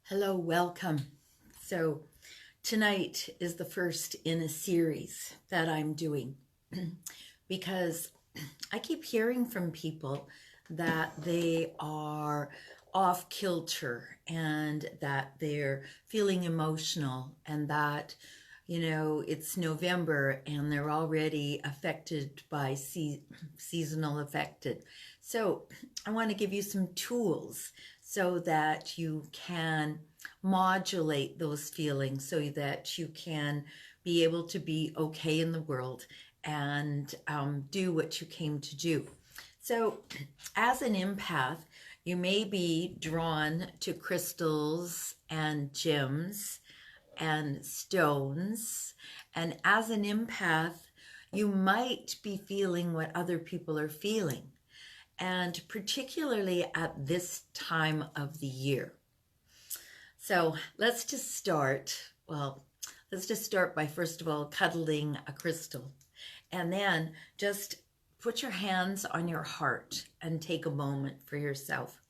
Hello, welcome. So tonight is the first in a series that I'm doing because I keep hearing from people that they are off kilter and that they're feeling emotional and that, it's November and they're already affected by seasonal affected. So I want to give you some tools so that you can modulate those feelings so that you can be able to be okay in the world and do what you came to do. So as an empath, you may be drawn to crystals and gems and stones. And as an empath, you might be feeling what other people are feeling, and particularly at this time of the year. So let's just start. Let's just start by first of all cuddling a crystal, and then just put your hands on your heart and take a moment for yourself.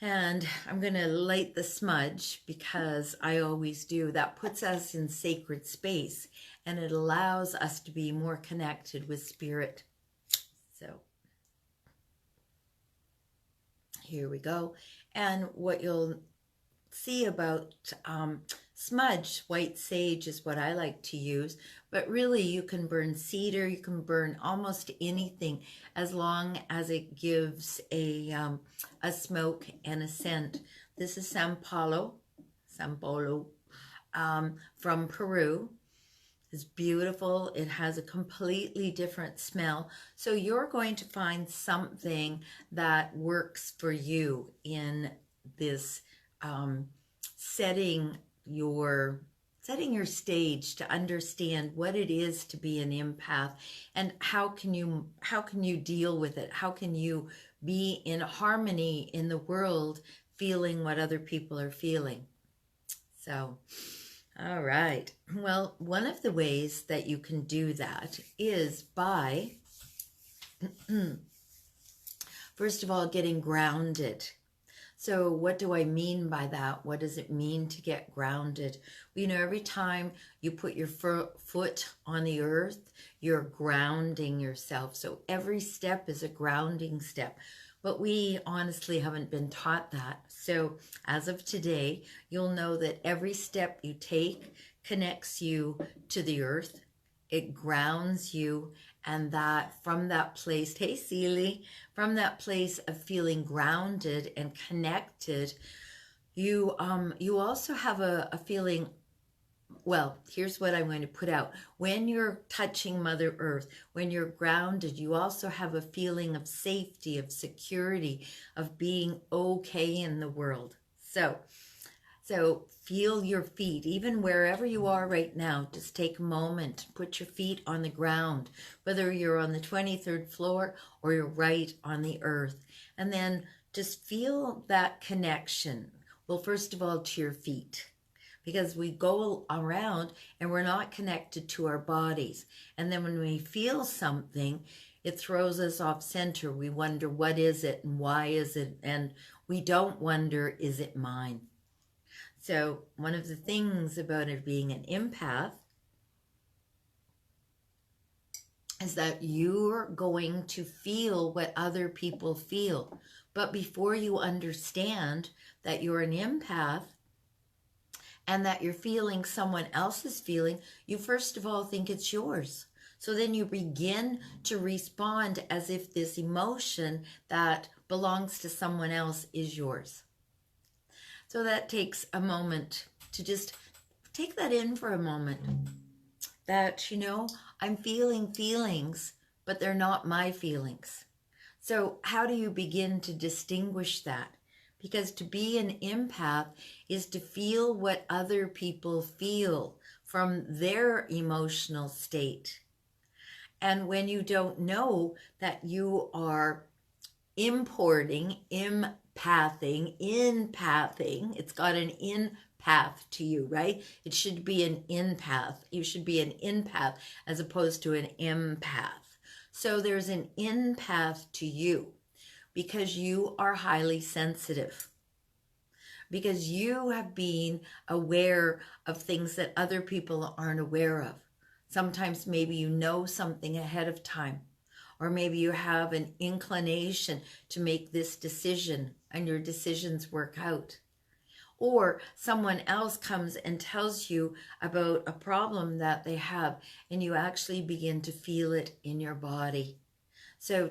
And I'm going to light the smudge because I always do. That puts us in sacred space and it allows us to be more connected with spirit. So here we go. And what you'll see about smudge, white sage is what I like to use, but really you can burn cedar, you can burn almost anything as long as it gives a smoke and a scent. This is San Paulo from Peru. It's beautiful. It has a completely different smell. So you're going to find something that works for you in this setting your stage to understand what it is to be an empath and how can you deal with it? How can you be in harmony in the world, feeling what other people are feeling? So, all right. Well, one of the ways that you can do that is by, first of all, getting grounded. So what do I mean by that? What does it mean to get grounded? Well, every time you put your foot on the earth, you're grounding yourself. So every step is a grounding step. But we honestly haven't been taught that. So as of today, you'll know that every step you take connects you to the earth. It grounds you, and that from that place, hey Seely, from that place of feeling grounded and connected, you also have a feeling. Well, here's what I'm going to put out. When you're touching Mother Earth, when you're grounded, you also have a feeling of safety, of security, of being okay in the world. So feel your feet, even wherever you are right now. Just take a moment, put your feet on the ground, whether you're on the 23rd floor or you're right on the earth. And then just feel that connection. Well, first of all, to your feet, because we go around and we're not connected to our bodies. And then when we feel something, it throws us off center. We wonder, what is it and why is it? And we don't wonder, is it mine? So one of the things about it being an empath is that you're going to feel what other people feel. But before you understand that you're an empath and that you're feeling someone else's feeling, you first of all think it's yours. So then you begin to respond as if this emotion that belongs to someone else is yours. So that takes a moment to just take that in for a moment. That, I'm feeling feelings, but they're not my feelings. So how do you begin to distinguish that? Because to be an empath is to feel what other people feel from their emotional state. And when you don't know that you are importing, empathing, it's got an empath to you, right? It should be an empath. You should be an empath as opposed to an empath. So there's an empath to you because you are highly sensitive. because you have been aware of things that other people aren't aware of. Sometimes maybe you know something ahead of time, or maybe you have an inclination to make this decision and your decisions work out. Or someone else comes and tells you about a problem that they have, and you actually begin to feel it in your body. So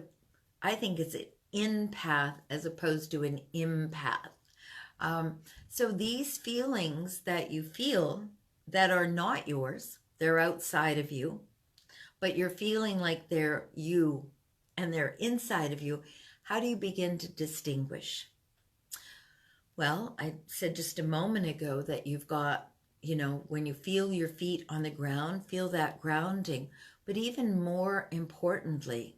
I think it's an empath as opposed to an empath. So these feelings that you feel that are not yours, they're outside of you, but you're feeling like they're you and they're inside of you. How do you begin to distinguish? Well, I said just a moment ago that you've got, when you feel your feet on the ground, feel that grounding. But even more importantly,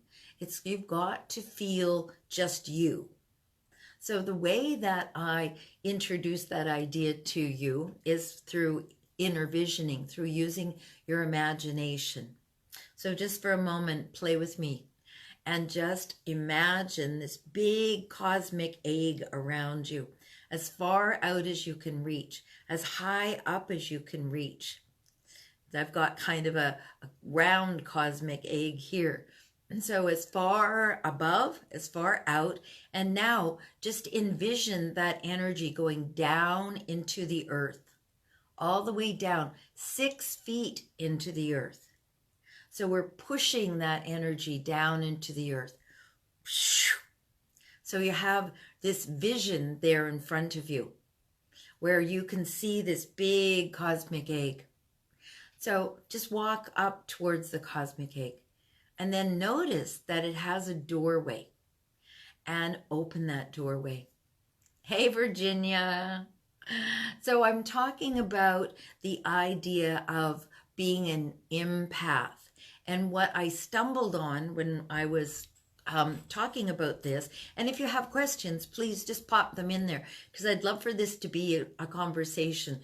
you've got to feel just you. So the way that I introduce that idea to you is through inner visioning, through using your imagination. So just for a moment, play with me and just imagine this big cosmic egg around you, as far out as you can reach, as high up as you can reach. I've got kind of a round cosmic egg here. And so as far above, as far out, and now just envision that energy going down into the earth, all the way down, 6 feet into the earth. So we're pushing that energy down into the earth. So you have this vision there in front of you where you can see this big cosmic egg. So just walk up towards the cosmic egg and then notice that it has a doorway, and open that doorway. Hey, Virginia. So I'm talking about the idea of being an empath. And what I stumbled on when I was talking about this, and if you have questions, please just pop them in there, because I'd love for this to be a conversation.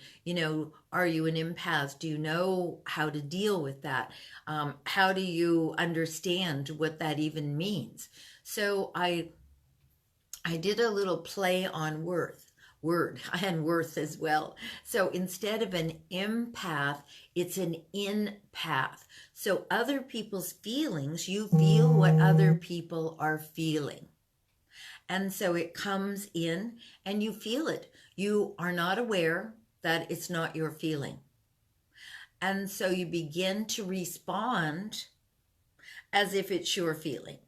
Are you an empath? Do you know how to deal with that? How do you understand what that even means? So I did a little play on word and worth as well. So instead of an empath, it's an in-path. So other people's feelings, you feel what other people are feeling. And so it comes in and you feel it. You are not aware that it's not your feeling. And so you begin to respond as if it's your feeling.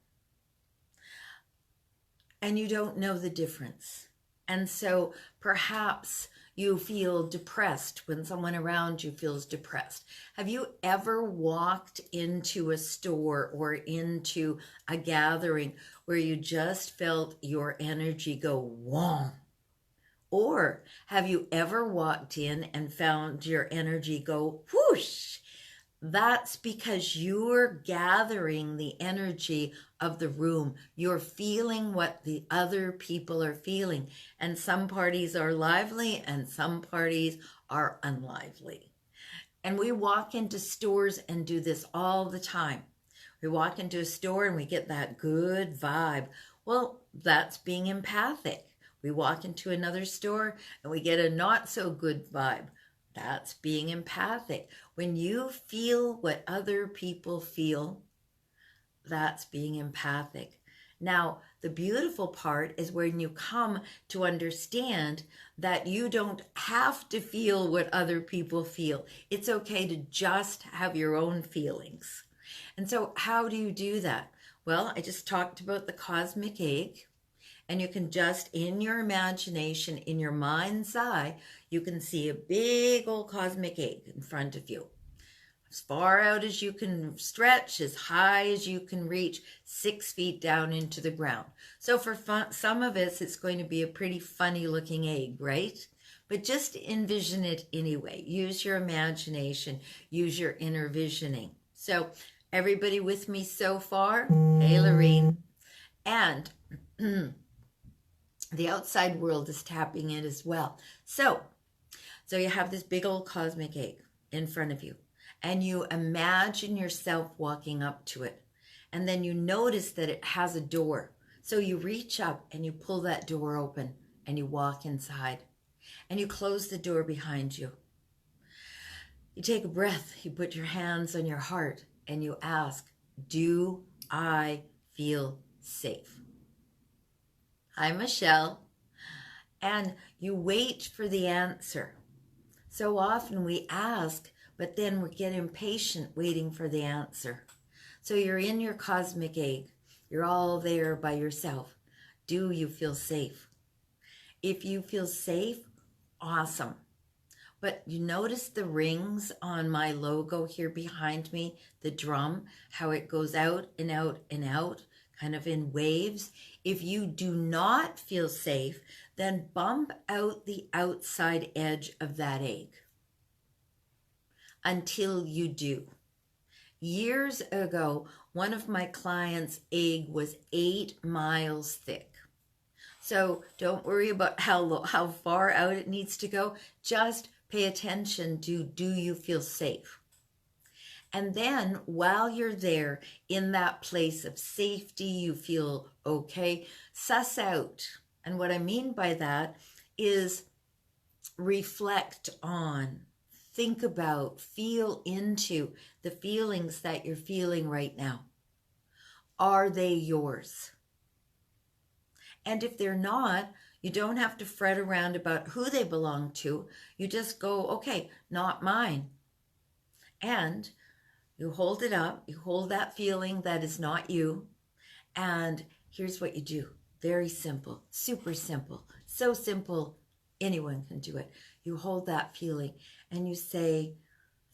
And you don't know the difference. And so perhaps you feel depressed when someone around you feels depressed. Have you ever walked into a store or into a gathering where you just felt your energy go whong? Or have you ever walked in and found your energy go whoosh? That's because you're gathering the energy of the room. You're feeling what the other people are feeling. And some parties are lively and some parties are unlively. And we walk into stores and do this all the time. We walk into a store and we get that good vibe. Well, that's being empathic. We walk into another store and we get a not so good vibe. That's being empathic. When you feel what other people feel, that's being empathic. Now, the beautiful part is when you come to understand that you don't have to feel what other people feel. It's okay to just have your own feelings. And so how do you do that? Well, I just talked about the cosmic egg. And you can just, in your imagination, in your mind's eye, you can see a big old cosmic egg in front of you. As far out as you can stretch, as high as you can reach, 6 feet down into the ground. So for some of us, it's going to be a pretty funny looking egg, right? But just envision it anyway. Use your imagination. Use your inner visioning. So everybody with me so far? Hey, Lorene. And the outside world is tapping in as well. So you have this big old cosmic egg in front of you, and you imagine yourself walking up to it. And then you notice that it has a door. So you reach up and you pull that door open and you walk inside. and you close the door behind you. You take a breath, you put your hands on your heart, and you ask, do I feel safe? Hi, Michelle. And you wait for the answer. So often we ask, but then we get impatient waiting for the answer. So you're in your cosmic egg. You're all there by yourself. Do you feel safe? If you feel safe, awesome. But you notice the rings on my logo here behind me, the drum, how it goes out and out and out, kind of in waves. If you do not feel safe, then bump out the outside edge of that egg until you do. Years ago, one of my clients' egg was 8 miles thick. So don't worry about how far out it needs to go. Just pay attention to, do you feel safe? And then while you're there in that place of safety, you feel okay, suss out. And what I mean by that is reflect on, think about, feel into the feelings that you're feeling right now. Are they yours? And if they're not, you don't have to fret around about who they belong to. You just go, okay, not mine. And you hold it up. You hold that feeling that is not you. And here's what you do. Very simple, super simple, so simple, anyone can do it. You hold that feeling and you say,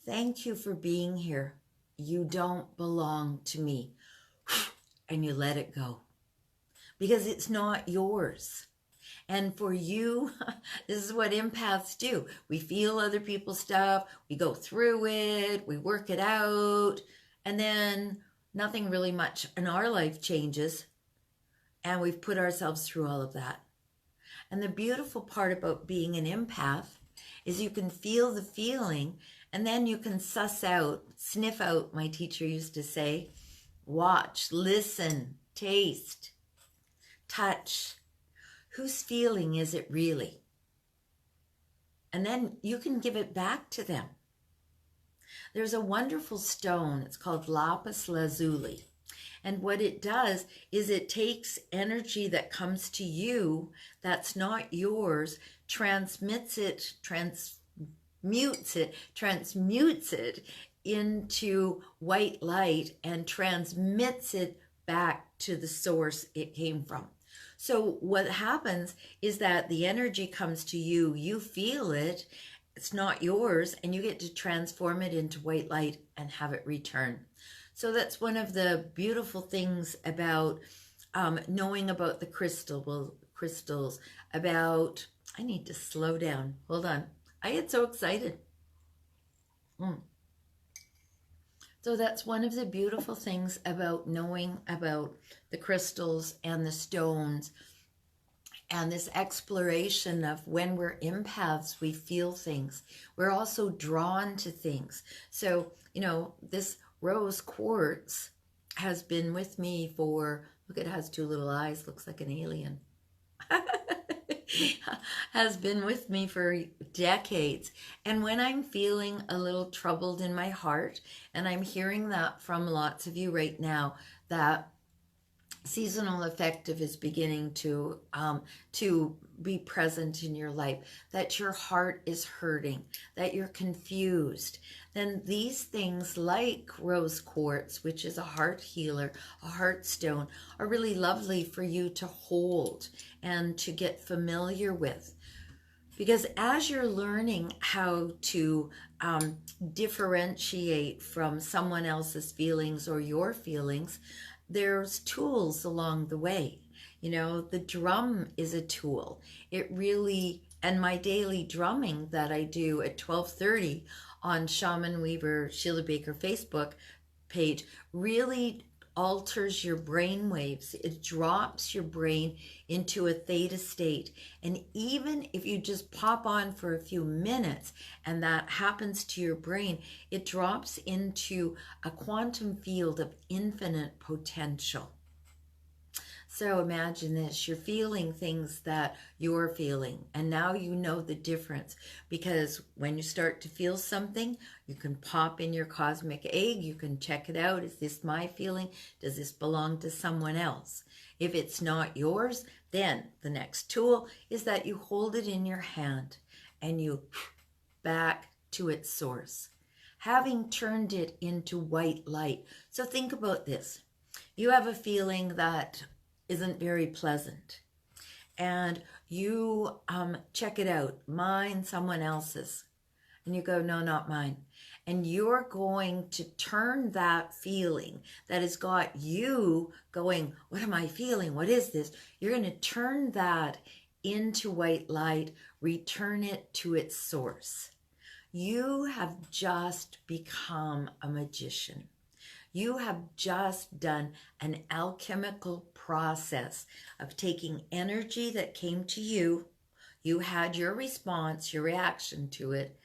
thank you for being here. You don't belong to me. And you let it go because it's not yours. And for you, this is what empaths do. We feel other people's stuff, we go through it, we work it out, and then nothing really much in our life changes. And we've put ourselves through all of that. And the beautiful part about being an empath is you can feel the feeling and then you can suss out, sniff out, my teacher used to say, watch, listen, taste, touch. Whose feeling is it really? And then you can give it back to them. There's a wonderful stone. It's called lapis lazuli. And what it does is it takes energy that comes to you that's not yours, transmutes it into white light and transmits it back to the source it came from. So what happens is that the energy comes to you, you feel it, it's not yours, and you get to transform it into white light and have it return. So that's one of the beautiful things about knowing about the crystals, about, I need to slow down. Hold on. I get so excited. So that's one of the beautiful things about knowing about the crystals and the stones and this exploration of when we're empaths, we feel things. We're also drawn to things. So, you know, this rose quartz has been with me for, look, it has 2 little eyes, looks like an alien. Has been with me for decades. And when I'm feeling a little troubled in my heart, and I'm hearing that from lots of you right now, that seasonal affective is beginning to be present in your life, that your heart is hurting, that you're confused, then these things like rose quartz, which is a heart healer, a heart stone, are really lovely for you to hold and to get familiar with. Because as you're learning how to differentiate from someone else's feelings or your feelings, there's tools along the way. You know, the drum is a tool. It really, and my daily drumming that I do at 12:30 on Shamanweaver Shiela Baker Facebook page really alters your brain waves. It drops your brain into a theta state. And even if you just pop on for a few minutes and that happens to your brain, it drops into a quantum field of infinite potential. So imagine this, you're feeling things that you're feeling, and now you know the difference, because when you start to feel something, you can pop in your cosmic egg, you can check it out. Is this my feeling? Does this belong to someone else? If it's not yours, then the next tool is that you hold it in your hand and you back to its source, having turned it into white light. So think about this. You have a feeling that isn't very pleasant, and you check it out, mine, someone else's, and you go, no, not mine. And you're going to turn that feeling that has got you going, what am I feeling? What is this? You're going to turn that into white light, return it to its source. You have just become a magician. You have just done an alchemical process of taking energy that came to you. You had your response, your reaction to it.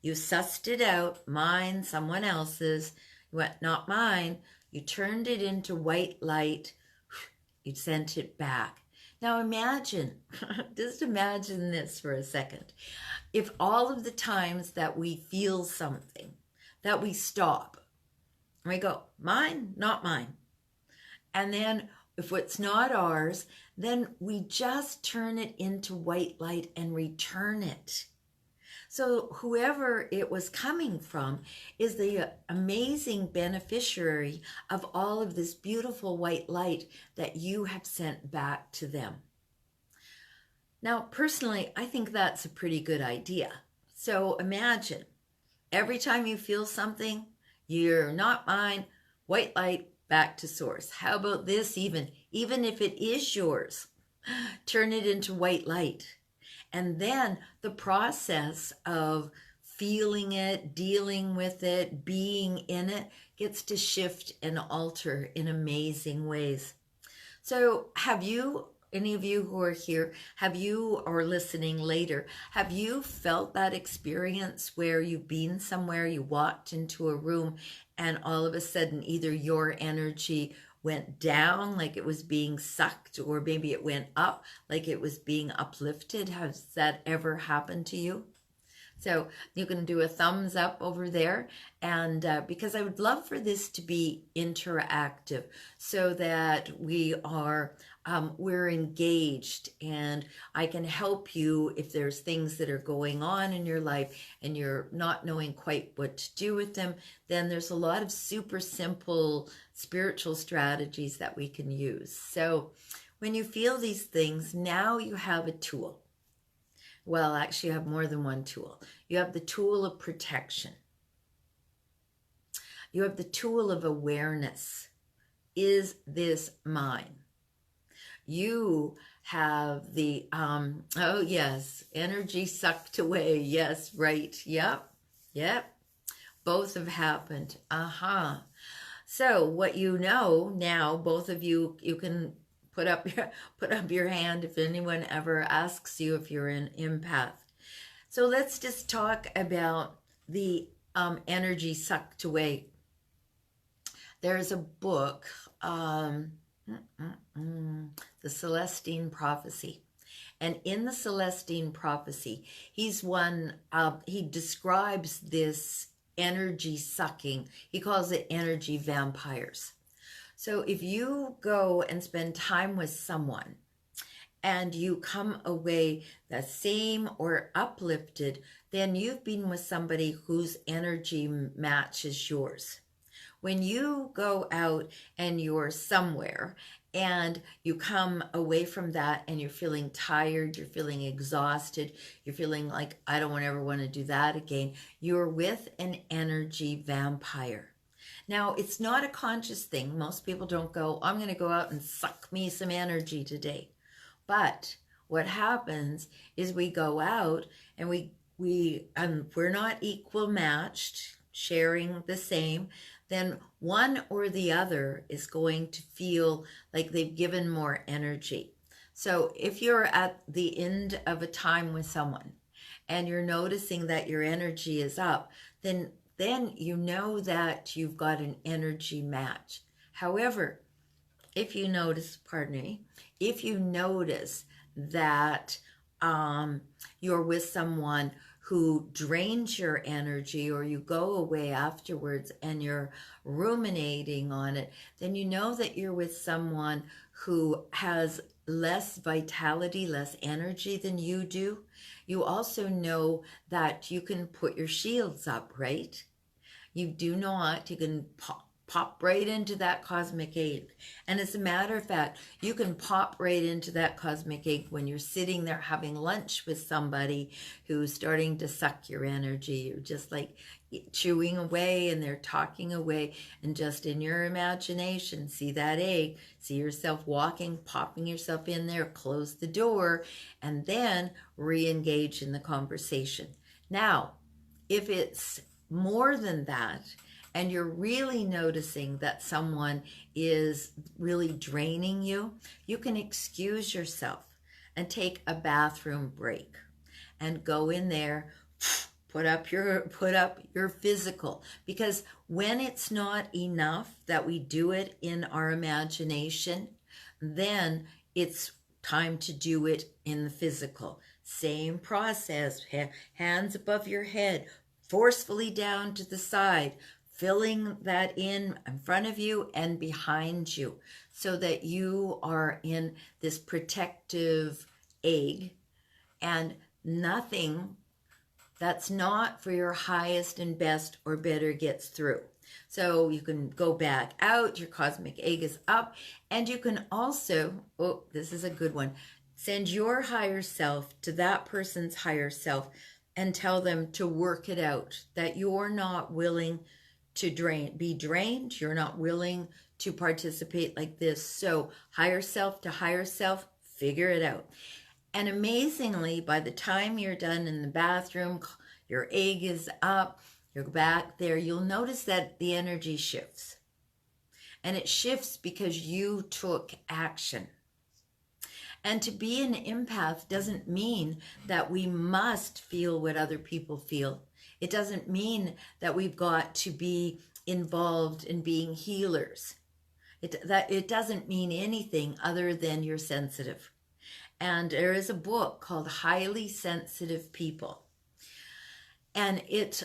You sussed it out, mine, someone else's. You went, not mine. You turned it into white light. You sent it back. Now imagine, just imagine this for a second. If all of the times that we feel something, that we stop, and we go, mine, not mine. And then if it's not ours, then we just turn it into white light and return it. So whoever it was coming from is the amazing beneficiary of all of this beautiful white light that you have sent back to them. Now, personally, I think that's a pretty good idea. So imagine every time you feel something, you're not mine, white light, back to source. How about this even if it is yours, turn it into white light. And then the process of feeling it, dealing with it, being in it gets to shift and alter in amazing ways. So have you, any of you who are here, have you, or listening later, have you felt that experience where you've been somewhere, you walked into a room, and all of a sudden either your energy went down like it was being sucked, or maybe it went up like it was being uplifted? Has that ever happened to you? So you can do a thumbs up over there, and because I would love for this to be interactive so that we're engaged, and I can help you if there's things that are going on in your life and you're not knowing quite what to do with them. Then there's a lot of super simple spiritual strategies that we can use. So when you feel these things, now you have a tool. Well, actually, you have more than one tool. You have the tool of protection. You have the tool of awareness. Is this mine? You have the, oh yes, energy sucked away. Yes, right. Yep. Both have happened. So what you know now, both of you, you can put up your hand if anyone ever asks you if you're an empath. So let's just talk about the energy sucked away. There's a book, The Celestine Prophecy. And in the Celestine Prophecy, he describes this energy sucking. He calls it energy vampires. So if you go and spend time with someone and you come away the same or uplifted, then you've been with somebody whose energy matches yours. When you go out and you're somewhere and you come away from that and you're feeling tired, you're feeling exhausted, you're feeling like, I don't ever want to do that again, you're with an energy vampire. Now, it's not a conscious thing. Most people don't go, I'm going to go out and suck me some energy today. But what happens is we go out and we're not equal matched, sharing the same. Then one or the other is going to feel like they've given more energy. So if you're at the end of a time with someone and you're noticing that your energy is up, then you know that you've got an energy match. However, if you notice, pardon me, if you notice that you're with someone who drains your energy, or you go away afterwards and you're ruminating on it, then you know that you're with someone who has less vitality, less energy than you do. You also know that you can put your shields up, right? You do not. You can pop right into that cosmic egg. And as a matter of fact, you can pop right into that cosmic egg when you're sitting there having lunch with somebody who's starting to suck your energy. You're just like chewing away and they're talking away, and just in your imagination, see that egg, see yourself walking, popping yourself in there, close the door, and then re-engage in the conversation. Now, if it's more than that, and you're really noticing that someone is really draining you, you can excuse yourself and take a bathroom break and go in there, put up your physical, because when it's not enough that we do it in our imagination, then it's time to do it in the physical. Same process, hands above your head, forcefully down to the side, filling that in front of you and behind you, so that you are in this protective egg, and nothing that's not for your highest and best or better gets through. So you can go back out, your cosmic egg is up, and you can also, oh, this is a good one, send your higher self to that person's higher self and tell them to work it out, that you're not willing to be drained, you're not willing to participate like this. So higher self to higher self, figure it out. And amazingly, by the time you're done in the bathroom, your egg is up, you're back there, you'll notice that the energy shifts. And it shifts because you took action. And to be an empath doesn't mean that we must feel what other people feel. It doesn't mean that we've got to be involved in being healers. It doesn't mean anything other than you're sensitive. And there is a book called Highly Sensitive People. And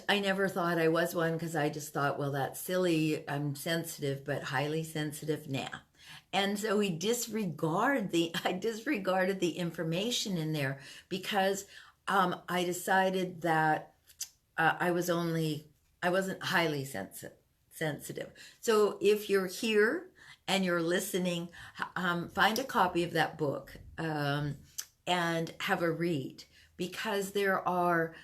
I never thought I was one, because I just thought, well, that's silly. I'm sensitive, but highly sensitive, nah. And so I disregarded the information in there, because I decided that I wasn't highly sensitive. So if you're here and you're listening, find a copy of that book and have a read, because there are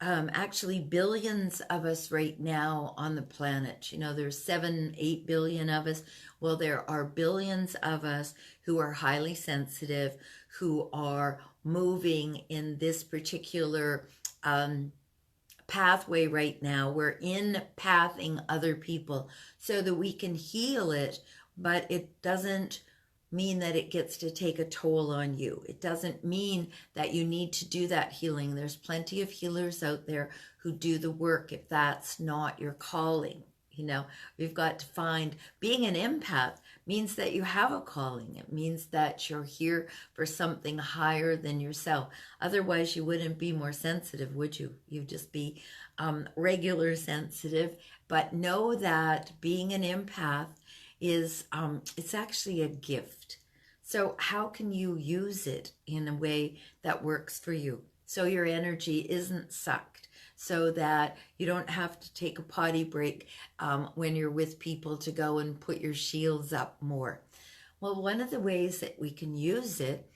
actually billions of us right now on the planet. You know, there's 7-8 billion of us. Well, there are billions of us who are highly sensitive, who are moving in this particular pathway right now. We're pathing other people so that we can heal it, but it doesn't mean that it gets to take a toll on you. It doesn't mean that you need to do that healing. There's plenty of healers out there who do the work if that's not your calling. You know, we've got to find, being an empath means that you have a calling. It means that you're here for something higher than yourself. Otherwise, you wouldn't be more sensitive, would you? You'd just be regular sensitive. But know that being an empath is, it's actually a gift. So how can you use it in a way that works for you, so your energy isn't sucked, so that you don't have to take a potty break when you're with people to go and put your shields up more? Well, one of the ways that we can use it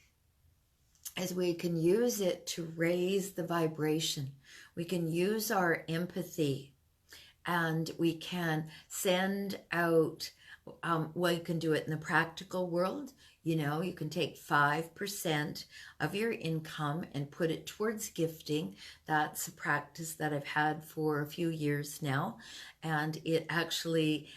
is we can use it to raise the vibration. We can use our empathy, and we can send out, well, you can do it in the practical world. You know, you can take 5% of your income and put it towards gifting. That's a practice that I've had for a few years now. And it actually,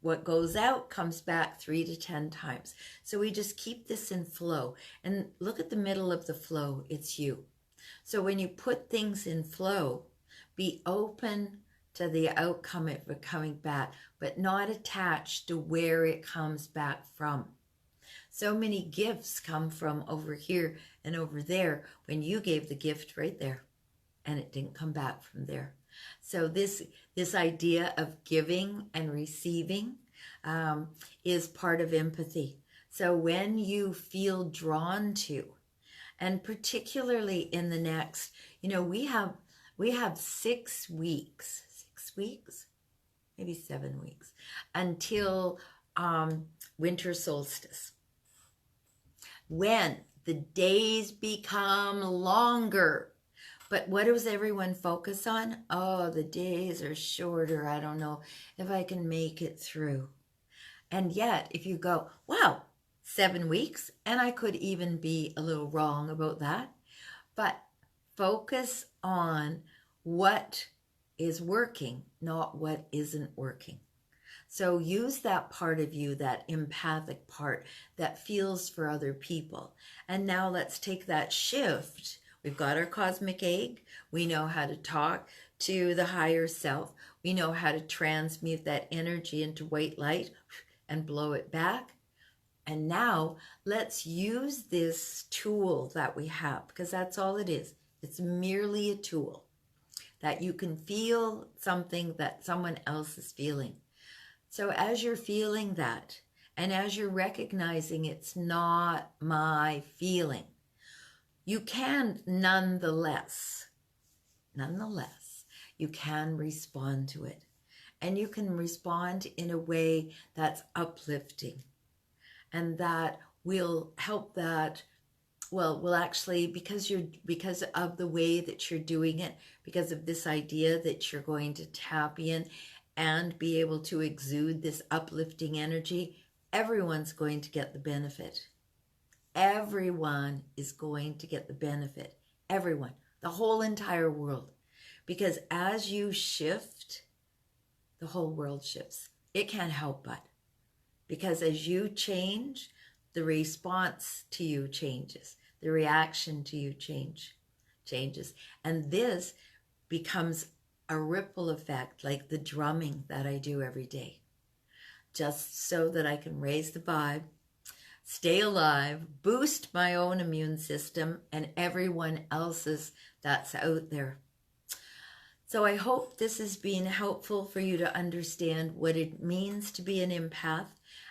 what goes out comes back 3 to 10 times. So we just keep this in flow. And look at the middle of the flow, it's you. So when you put things in flow, be open to the outcome of it coming back, but not attached to where it comes back from. So many gifts come from over here and over there when you gave the gift right there and it didn't come back from there. So this idea of giving and receiving is part of empathy. So when you feel drawn to, and particularly in the next, we have 6 weeks, maybe 7 weeks until winter solstice, when the days become longer. But what does everyone focus on? Oh, the days are shorter. I don't know if I can make it through. And yet, if you go, wow, 7 weeks, and I could even be a little wrong about that, but focus on what is working, not what isn't working. So use that part of you, that empathic part that feels for other people. And now let's take that shift. We've got our cosmic egg. We know how to talk to the higher self. We know how to transmute that energy into white light and blow it back. And now let's use this tool that we have, because that's all it is. It's merely a tool that you can feel something that someone else is feeling. So as you're feeling that, and as you're recognizing it's not my feeling, you can nonetheless, you can respond to it. And you can respond in a way that's uplifting. And that will help that, will actually, because of the way that you're doing it, because of this idea that you're going to tap in and be able to exude this uplifting energy, everyone's going to get the benefit. Everyone is going to get the benefit. Everyone, the whole entire world. Because as you shift, the whole world shifts. It can't help but. Because as you change, the response to you changes. The reaction to you changes. And this becomes a ripple effect, like the drumming that I do every day. Just so that I can raise the vibe, stay alive, boost my own immune system and everyone else's that's out there. So I hope this has been helpful for you to understand what it means to be an empath,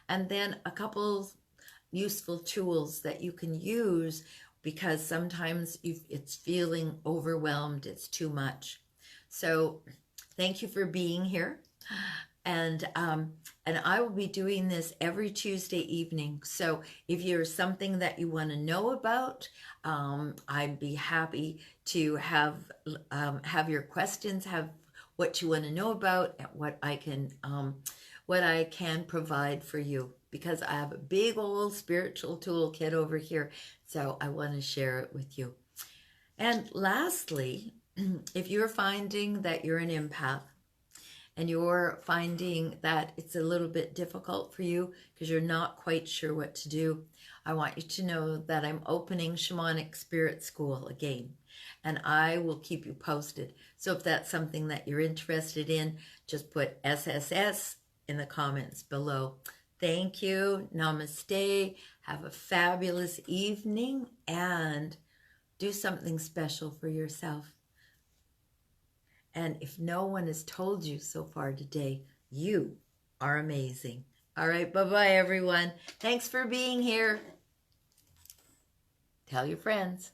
and then a couple useful tools that you can use, because sometimes it's feeling overwhelmed, it's too much. So thank you for being here. And I will be doing this every Tuesday evening. So if there's something that you want to know about, I'd be happy to have your questions, have what you want to know about, and what I can provide for you. Because I have a big old spiritual toolkit over here, so I want to share it with you. And lastly, if you're finding that you're an empath, and you're finding that it's a little bit difficult for you because you're not quite sure what to do, I want you to know that I'm opening Shamanic Spirit School again, and I will keep you posted. So if that's something that you're interested in, just put SSS in the comments below. Thank you. Namaste. Have a fabulous evening and do something special for yourself. And if no one has told you so far today, you are amazing. All right, bye-bye, everyone. Thanks for being here. Tell your friends.